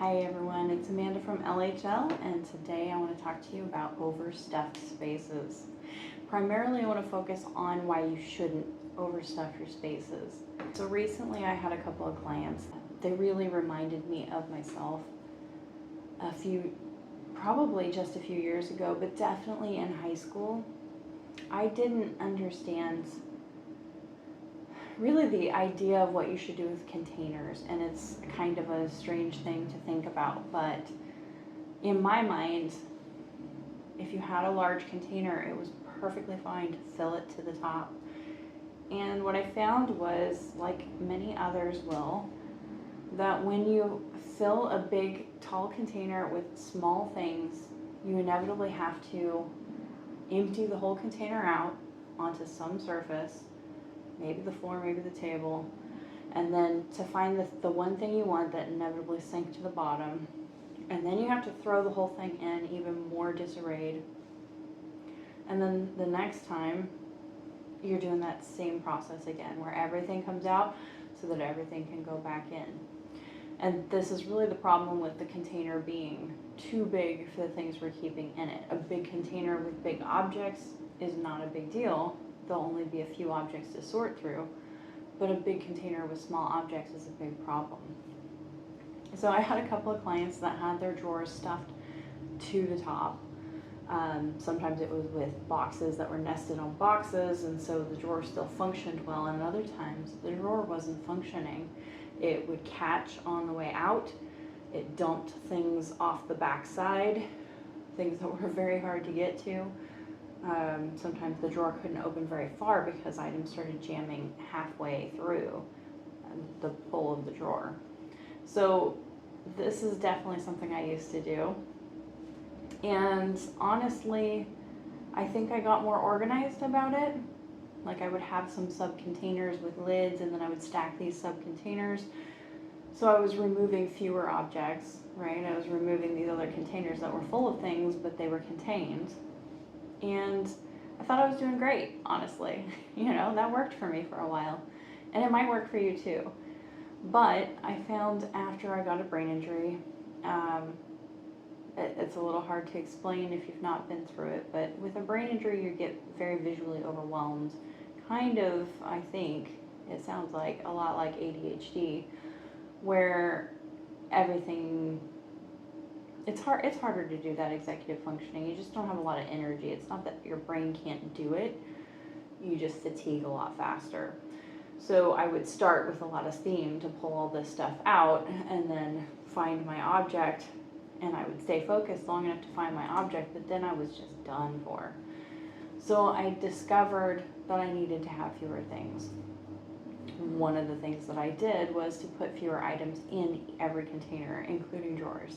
Hi everyone, it's Amanda from LHL, and today I want to talk to you about overstuffed spaces. Primarily I want to focus on why you shouldn't overstuff your spaces. So recently I had a couple of clients. They really reminded me of myself probably just a few years ago, but definitely in high school. I didn't understand really the idea of what you should do with containers, and it's kind of a strange thing to think about, but in my mind, if you had a large container, it was perfectly fine to fill it to the top. And what I found was, like many others will, that when you fill a big tall container with small things, you inevitably have to empty the whole container out onto some surface, maybe the floor, maybe the table, and then to find the one thing you want that inevitably sinks to the bottom, and then you have to throw the whole thing in even more disarrayed, and then the next time you're doing that same process again where everything comes out so that everything can go back in. And this is really the problem with the container being too big for the things we're keeping in it. A big container with big objects is not a big deal. There'll only be a few objects to sort through, but a big container with small objects is a big problem. So I had a couple of clients that had their drawers stuffed to the top. Sometimes it was with boxes that were nested on boxes, and so the drawer still functioned well, and other times the drawer wasn't functioning. It would catch on the way out. It dumped things off the back side, things that were very hard to get to. Sometimes the drawer couldn't open very far because items started jamming halfway through the pull of the drawer. So this is definitely something I used to do. And honestly, I think I got more organized about it. Like I would have some sub-containers with lids, and then I would stack these sub-containers. So I was removing fewer objects, right? I was removing these other containers that were full of things, but they were contained. And I thought I was doing great, honestly. That worked for me for a while. And it might work for you too. But I found after I got a brain injury, it's a little hard to explain if you've not been through it, but with a brain injury you get very visually overwhelmed. Kind of, I think, it sounds like a lot like ADHD, where everything, it's harder to do that executive functioning. You just don't have a lot of energy. It's not that your brain can't do it, you just fatigue a lot faster. So I would start with a lot of steam to pull all this stuff out and then find my object, and I would stay focused long enough to find my object, but then I was just done for. So I discovered that I needed to have fewer things. One of the things that I did was to put fewer items in every container, including drawers.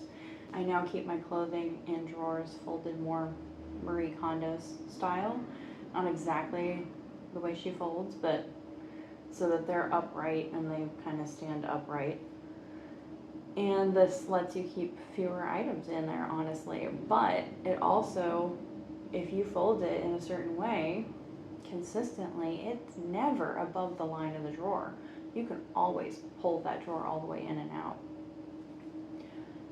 I now keep my clothing in drawers folded more Marie Kondo's style. Not exactly the way she folds, but so that they're upright and they kind of stand upright. And this lets you keep fewer items in there, honestly. But it also, if you fold it in a certain way, consistently, it's never above the line of the drawer. You can always pull that drawer all the way in and out.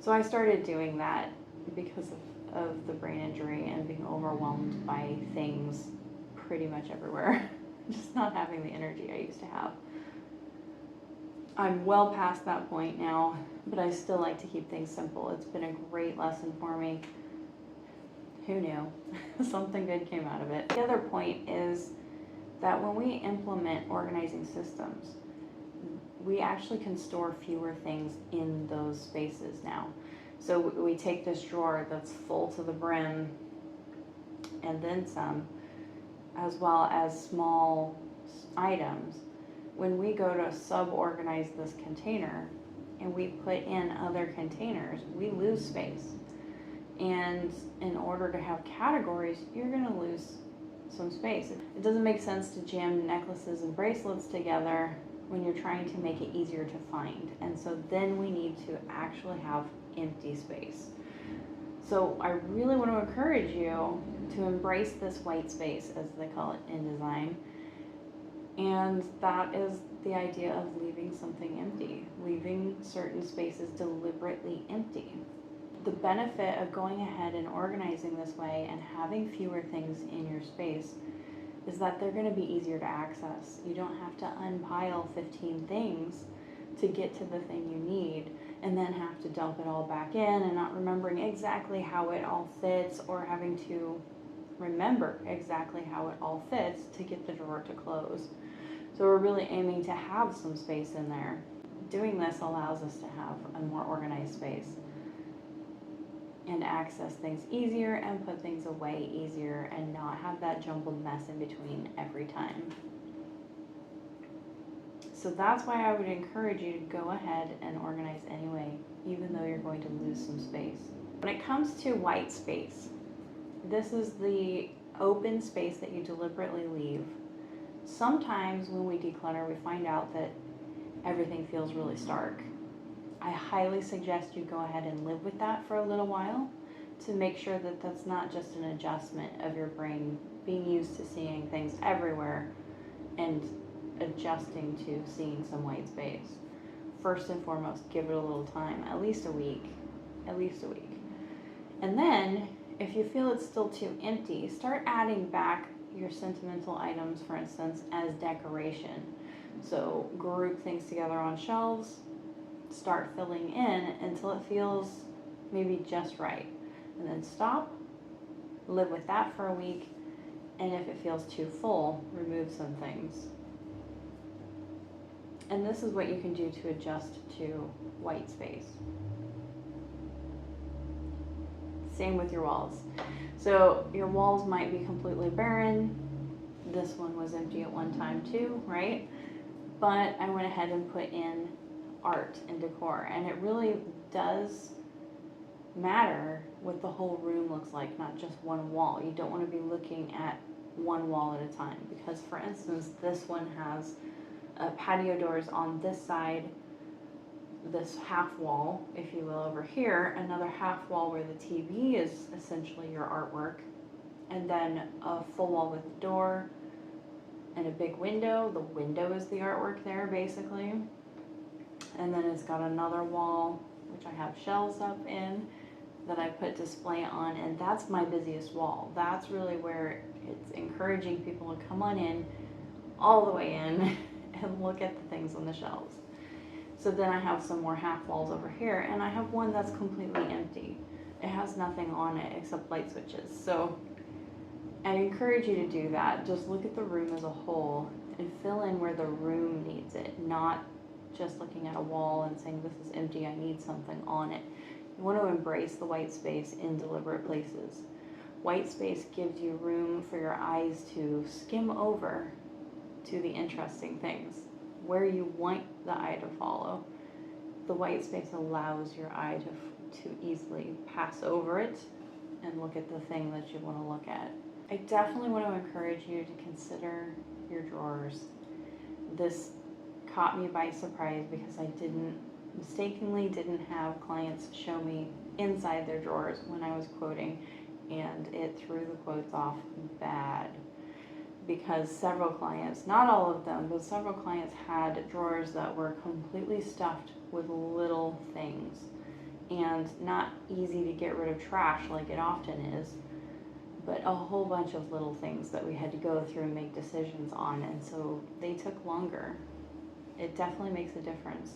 So I started doing that because of the brain injury and being overwhelmed by things pretty much everywhere. Just not having the energy I used to have. I'm well past that point now, but I still like to keep things simple. It's been a great lesson for me. Who knew? Something good came out of it. The other point is that when we implement organizing systems, we actually can store fewer things in those spaces now. So we take this drawer that's full to the brim and then some, as well as small items. When we go to sub-organize this container and we put in other containers, we lose space. And in order to have categories, you're going to lose some space. It doesn't make sense to jam necklaces and bracelets together when you're trying to make it easier to find. And so then we need to actually have empty space. So I really want to encourage you to embrace this white space, as they call it in design. And that is the idea of leaving something empty, leaving certain spaces deliberately empty. benefit of going ahead and organizing this way and having fewer things in your space is that they're going to be easier to access. You don't have to unpile 15 things to get to the thing you need and then have to dump it all back in and not remembering exactly how it all fits, or having to remember exactly how it all fits to get the drawer to close. So we're really aiming to have some space in there. Doing this allows us to have a more organized space and access things easier and put things away easier and not have that jumbled mess in between every time. So that's why I would encourage you to go ahead and organize anyway, even though you're going to lose some space. When it comes to white space, this is the open space that you deliberately leave. Sometimes when we declutter, we find out that everything feels really stark. I highly suggest you go ahead and live with that for a little while to make sure that that's not just an adjustment of your brain being used to seeing things everywhere and adjusting to seeing some white space. First and foremost, give it a little time, at least a week. And then, if you feel it's still too empty, start adding back your sentimental items, for instance, as decoration. So group things together on shelves, start filling in until it feels maybe just right. And then stop, live with that for a week, and if it feels too full, remove some things. And this is what you can do to adjust to white space. Same with your walls. So your walls might be completely barren. This one was empty at one time too, right? But I went ahead and put in art and decor, and it really does matter what the whole room looks like, not just one wall. You don't want to be looking at one wall at a time, because for instance, this one has patio doors on this side, this half wall, if you will, over here, another half wall where the TV is essentially your artwork, and then a full wall with a door and a big window. The window is the artwork there, basically. And then it's got another wall, which I have shelves up in, that I put display on, and that's my busiest wall. That's really where it's encouraging people to come on in, all the way in, and look at the things on the shelves. So then I have some more half walls over here, and I have one that's completely empty. It has nothing on it except light switches. So I encourage you to do that. Just look at the room as a whole and fill in where the room needs it, not just looking at a wall and saying this is empty, I need something on it. You want to embrace the white space in deliberate places. White space gives you room for your eyes to skim over to the interesting things, where you want the eye to follow. The white space allows your eye to easily pass over it and look at the thing that you want to look at. I definitely want to encourage you to consider your drawers. This caught me by surprise because I mistakenly didn't have clients show me inside their drawers when I was quoting, and it threw the quotes off bad. Because several clients, not all of them, but several clients had drawers that were completely stuffed with little things and not easy to get rid of trash like it often is, but a whole bunch of little things that we had to go through and make decisions on, and so they took longer. It definitely makes a difference.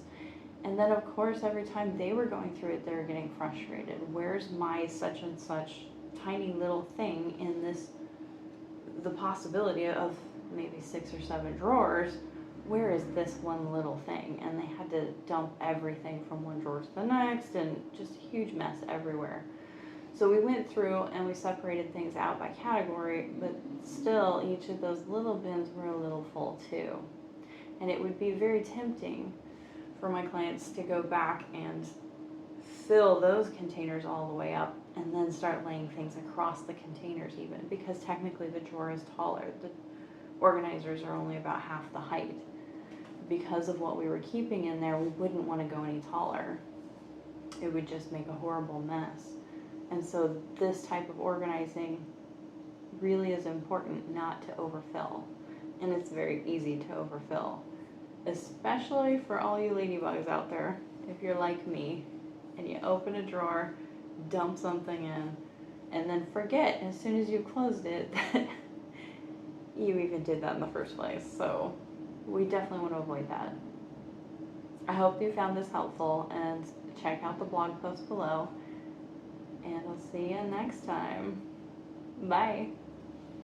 And then of course every time they were going through it, they were getting frustrated. Where's my such and such tiny little thing in this, the possibility of maybe 6 or 7 drawers? Where is this one little thing? And they had to dump everything from one drawer to the next, and just a huge mess everywhere. So we went through and we separated things out by category, but still each of those little bins were a little full too. And it would be very tempting for my clients to go back and fill those containers all the way up and then start laying things across the containers even, because technically the drawer is taller. The organizers are only about half the height. Because of what we were keeping in there, we wouldn't want to go any taller. It would just make a horrible mess. And so this type of organizing really is important, not to overfill. And it's very easy to overfill, especially for all you ladybugs out there. If you're like me and you open a drawer dump something in, and then forget as soon as you closed it that you even did that in the first place. So we definitely want to avoid that. I hope you found this helpful, and check out the blog post below. And I'll see you next time. Bye.